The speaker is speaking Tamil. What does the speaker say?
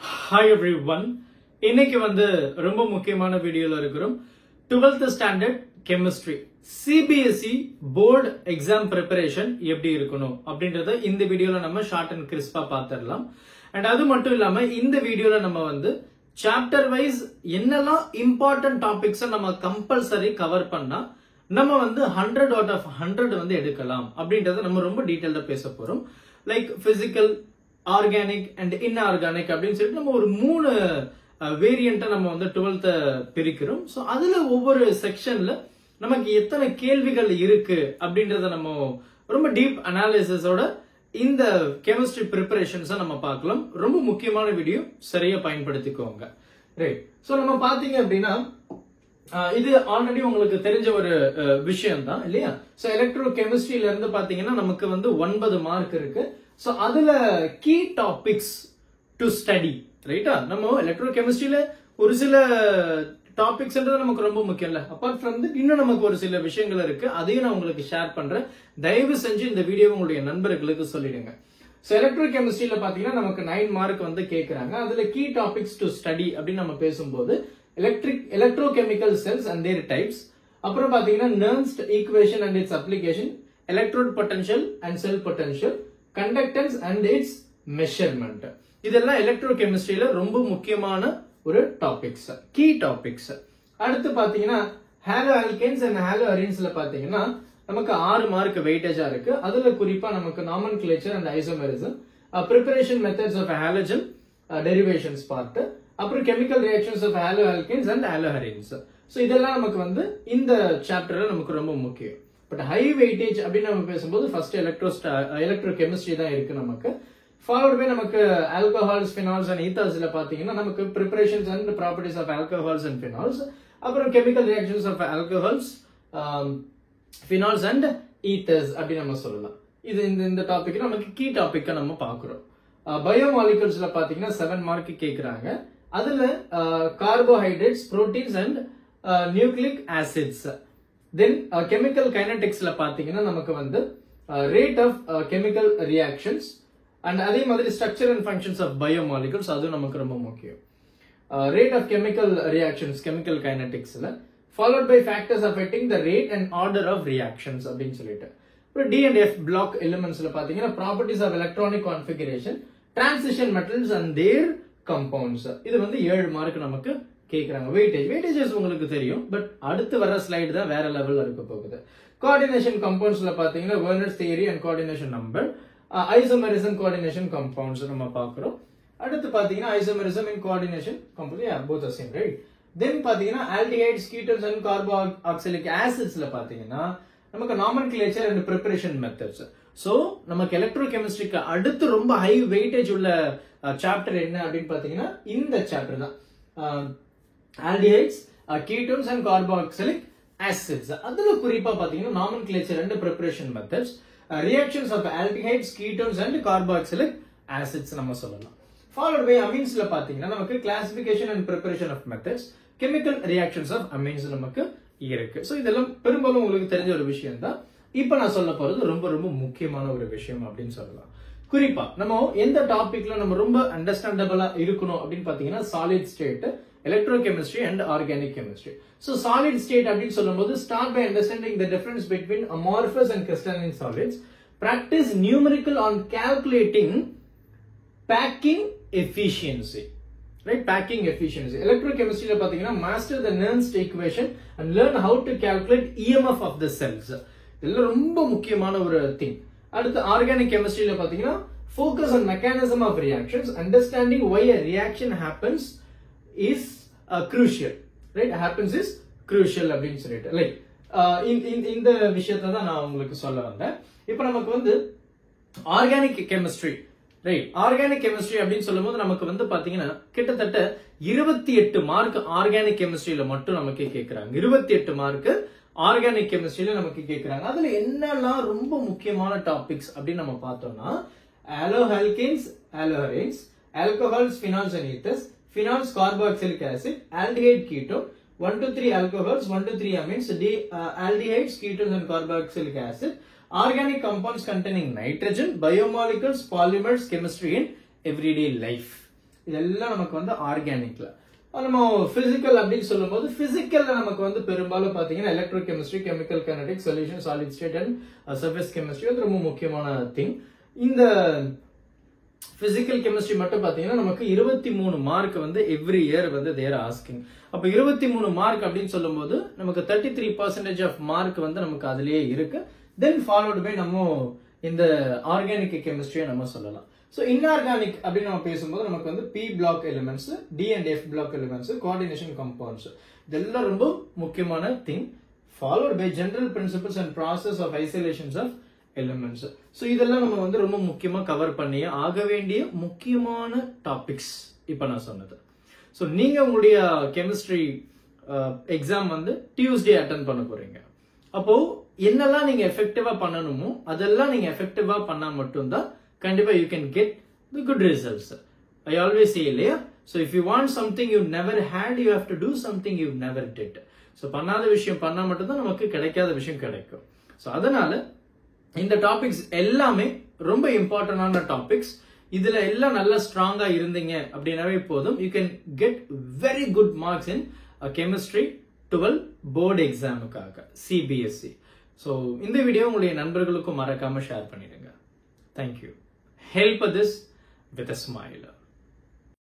Hi everyone. இன்னைக்கு ரொம்ப முக்கியமான வீடியோல இருக்கிறோம். 12th standard chemistry CBSE board exam preparation எப்படி இருக்கணும் அப்படின்றத இந்த வீடியோல நம்ம ஷார்ட் அண்ட் கிறிஸ்பா பார்த்திடலாம். அண்ட் அது மட்டும் இல்லாம இந்த வீடியோல நம்ம சாப்டர் வைஸ் என்னெல்லாம் இம்பார்ட்டன்ட் டாபிக்ஸ் நம்ம கம்பல்சரி கவர் பண்ணா நம்ம 100 out of 100 எடுக்கலாம் அப்படின்றத நம்ம ரொம்ப டீடைல்டா பேச போறோம். Like physical, organic and inorganic அப்படின்னு சொல்லிட்டு நம்ம ஒரு 3 வேரியண்ட்டை நம்ம 12th பிரிக்கிறோம். ஸோ அதுல ஒவ்வொரு செக்ஷன்ல நமக்கு எத்தனை கேள்விகள் இருக்கு அப்படின்றத நம்ம ரொம்ப டீப் அனாலிசிஸோட இந்த கெமிஸ்ட்ரி ப்ரிப்பரேஷன்ஸை நம்ம பார்க்கலாம். ரொம்ப முக்கியமான வீடியோ, சரியா பயன்படுத்திக்கோங்க. ரைட். ஸோ நம்ம பாத்தீங்க அப்படின்னா இது ஆல்ரெடி உங்களுக்கு தெரிஞ்ச ஒரு விஷயம் தான் இல்லையா? ஸோ எலக்ட்ரோ கெமிஸ்ட்ரியில இருந்து பாத்தீங்கன்னா நமக்கு 9 மார்க் இருக்கு. ஸோ அதுல கீ டாபிக்ஸ் டு ஸ்டடி. ரைட்டா? நம்ம எலக்ட்ரோ கெமிஸ்ட்ரியில ஒரு சில டாபிக்ஸ்ன்றது நமக்கு ரொம்ப முக்கியம் இல்ல. அப்பார்ட் ஃப்ரம் தட் இன்னும் நமக்கு ஒரு சில விஷயங்கள் இருக்கு, அதையும் நான் உங்களுக்கு ஷேர் பண்றேன். தயவு செஞ்சு இந்த வீடியோ உங்களுடைய நண்பர்களுக்கு சொல்லிடுங்க. ஸோ எலக்ட்ரோ கெமிஸ்ட்ரியில பாத்தீங்கன்னா நமக்கு 9 மார்க் கேட்கறாங்க. அதுல கீ டாபிக்ஸ் டு ஸ்டடி அப்படின்னு நம்ம பேசும்போது electrochemical cells and their types, அப்புறம் பாத்தீங்கன்னா Nernst equation and its application, electrode potential and cell potential, conductance and its measurement. இதெல்லாம் எலக்ட்ரோகெமிஸ்ட்ரியில ரொம்ப முக்கியமான ஒரு டாபிக்ஸ், கீ டாபிக்ஸ். அடுத்து பாத்தீங்கன்னா ஹாலோ ஆல்கேன்ஸ் அண்ட் ஹாலோ அரீன்ஸ்ல பாத்தீங்கன்னா நமக்கு 6 மார்க் வெயிட்டேஜா இருக்கு. அதுல குறிப்பா நமக்கு nomenclature and isomerism, preparation methods of halogen derivations part, அப்புறம் chemical reactions of haloalkanes and haloarenes. So இதெல்லாம் நமக்கு இந்த சாப்டர்ல நமக்கு ரொம்ப முக்கியம். பட் ஹை வெயிட்டேஜ் அப்படின்னு நம்ம பேசும்போது ஃபர்ஸ்ட் எலக்ட்ரோ கெமிஸ்ட்ரி தான் இருக்கு நமக்கு. ஃபாலோட் பை நமக்கு ஆல்கஹால்ஸ், ஃபினால்ஸ் அண்ட் ஈத்தர்ஸ்ல பாத்தீங்கன்னா நமக்கு preparations and properties of alcohols and phenols, அப்புறம் chemical reactions of alcohols, phenols and ethers அப்படின்னு நம்ம சொல்லலாம். இது இந்த டாபிக் நமக்கு கீ டாபிக்கை நம்ம பாக்குறோம். பயோமாலிகூல்ஸ்ல பாத்தீங்கன்னா 7 மார்க் கேக்குறாங்க. அதுல carbohydrates, proteins and nucleic acids. Then chemical கைனடிக்ஸ்ல பாத்தீங்கன்னா நமக்கு rate of chemical reactions and அதே மாதிரி structure and functions of biomolecules, அதுவும் நமக்கு ரொம்ப முக்கியம். Rate of chemical reactions chemical கைனடிக்ஸ்ல, followed by factors affecting the rate and order of reactions அப்படின்னு சொல்லிட்டு. அப்புறம் டி அண்ட் எஃப் பிளாக் எலிமெண்ட்ஸ்ல பாத்தீங்கன்னா properties of electronic configuration, transition metals and their compounds. இது 7 மார்க் நமக்கு கேக்குறாங்க. வெயிட்டேஜ் உங்களுக்கு தெரியும், பட் அடுத்து வர ஸ்லைடு தான் வேற லெவல்ல இருக்க போகுது. கோஆர்டினேஷன் கம்பவுண்ட்ஸ்ல பாத்தீங்கன்னா Werner's theory and coordination number, isomerism coordination compounds நம்ம பாக்குறோம். அடுத்து பாத்தீங்கன்னா isomerism in coordination compound, both are same, right? Then பாத்தீங்கன்னா ஆல்டிஹைட்ஸ், கீட்டோன்ஸ் அண்ட் கார்பாக்சிலிக் ஆசிட்ஸ்ல பாத்தீங்கன்னா நமக்கு nomenclature and preparation methods. So நமக்கு எலக்ட்ரோ கெமிஸ்ட்ரிக்கு அடுத்து ரொம்ப ஹை வெயிட்டேஜ் உள்ள சாப்டர் என்ன அப்படின்னு பாத்தீங்கன்னா இந்த சாப்டர் தான். Aldehydes, ketones and carboxylic acids. அதுல குறிப்பா பாத்தீங்கன்னா nomenclature and preparation methods, reactions of aldehydes, ketones and carboxylic acids நம்ம சொல்லலாம். ஃபாலோட் பை அமீன்ஸ்ல பாத்தீங்கன்னா நமக்கு classification and preparation of methods, chemical reactions of amines நமக்கு இருக்கு. சோ இதெல்லாம் பெரும்பாலும் உங்களுக்கு தெரிஞ்ச ஒரு விஷயம் தான். இப்ப நான் சொல்ல போறது ரொம்ப ரொம்ப முக்கியமான ஒரு விஷயம் அப்படின்னு சொல்லலாம். குறிப்பா நம்ம எந்த டாபிக்ல நம்ம ரொம்ப அண்டர்ஸ்டாண்டபிளா இருக்கணும் அப்படின்னு பாத்தீங்கன்னா solid state, electrochemistry and organic chemistry. So solid state அப்படின்னு சொல்லும்போது start by understanding the difference between amorphous and crystalline solids, practice numerical on calculating packing efficiency. Right? Packing efficiency. Electrochemistry பாத்தீங்கன்னா master the Nernst equation and learn how to calculate EMF of the cells. இதெல்லாம் ரொம்ப முக்கியமான ஒரு திங். அடுத்து ஆர்கானிக் கெமிஸ்ட்ரியில பாத்தீங்கன்னா focus on mechanism of reactions, understanding why a reaction happens is crucial. Right? Happens is crucial அப்படின்னு சொல்லிட்டு லைக் இந்த விஷயத்தை தான் நான் உங்களுக்கு சொல்ல வந்தேன். இப்போ நமக்கு organic chemistry, right? Organic chemistry அப்படின்னு சொல்லும்போது நமக்கு பாத்தீங்கன்னா கிட்டத்தட்ட 28 மார்க் ஆர்கானிக் கெமிஸ்ட்ரியில மட்டும் நமக்கு கேட்கிறாங்க. 28 மார்க் ஆர்கானிக் கெமிஸ்ட்ரியில நமக்கு கேட்கிறாங்க. அதுல என்னெல்லாம் ரொம்ப முக்கியமான டாபிக்ஸ் அப்படின்னு நம்ம பார்த்தோம்னா haloalkanes, haloarenes, alcohols, phenols and ethers, phenols, carboxylic acid, aldehyde, ketone, 1 to 3 alcohols, 1 to 3 amines, aldehydes, ketones and carboxylic acid, organic compounds containing nitrogen, biomolecules, polymers, chemistry in everyday life. இதெல்லாம் நமக்கு வந்து ஆர்கானிக்ல. நம்ம பிசிக்கல் அப்படின்னு சொல்லும்போது பிசிக்கல்ல நமக்கு வந்து பெரும்பாலும் பாத்தீங்கன்னா electro chemistry, chemical kinetics, solution, solid state and surface chemistry வந்து ரொம்ப முக்கியமான திங். இந்த பிசிக்கல் கெமிஸ்ட்ரி மட்டும் பாத்தீங்கன்னா நமக்கு 23 மார்க் வந்து எவ்ரி இயர் வந்து தேர் ஆஸ்கிங். அப்ப 23 மார்க் அப்படின்னு சொல்லும்போது நமக்கு 33% ஆஃப் மார்க் வந்து நமக்கு அதுலயே இருக்கு. தென் ஃபாலோட் பை நம்ம இந்த ஆர்கானிக் கெமிஸ்ட்ரியை நம்ம சொல்லலாம். ஸோ இன்ஆர்கானிக் அப்படின்னு நம்ம பேசும்போது நமக்கு வந்து p block elements, d and f block elements, coordination compounds, இதெல்லாம் ரொம்ப முக்கியமான thing. Followed by general principles and process of isolations of elements. So இதெல்லாம் நம்ம வந்து ரொம்ப முக்கியமா கவர் பண்ணி ஆக வேண்டிய முக்கியமான டாபிக்ஸ் இப்ப நான் சொன்னது. ஸோ நீங்க உங்களுடைய கெமிஸ்ட்ரி எக்ஸாம் வந்து டியூஸ்டே அட்டென்ட் பண்ண போறீங்க. அப்போ என்னெல்லாம் நீங்க எஃபெக்டிவா பண்ணணுமோ அதெல்லாம் நீங்க எஃபெக்டிவா பண்ணா மட்டும்தான் கண்டிப்பா you can get the good results. I always say இல்லையா, so if you want something you never had, you have to do something you never did. So பண்ணாத விஷயம் பண்ணா மட்டும்தான் நமக்கு கிடைக்காத விஷயம் கிடைக்கும். ஸோ அதனால இந்த டாபிக்ஸ் எல்லாமே ரொம்ப இம்பார்ட்டன்டான டாபிக்ஸ். இதுல எல்லாம் நல்லா ஸ்ட்ராங்கா இருந்தீங்க அப்படின்னாவே போதும், you can get very good marks in chemistry 12 board எக்ஸாமுக்காக சிபிஎஸ்இ. ஸோ இந்த வீடியோ உங்களுடைய நண்பர்களுக்கும் மறக்காம ஷேர் பண்ணிடுங்க. Thank you. Help this with a smile.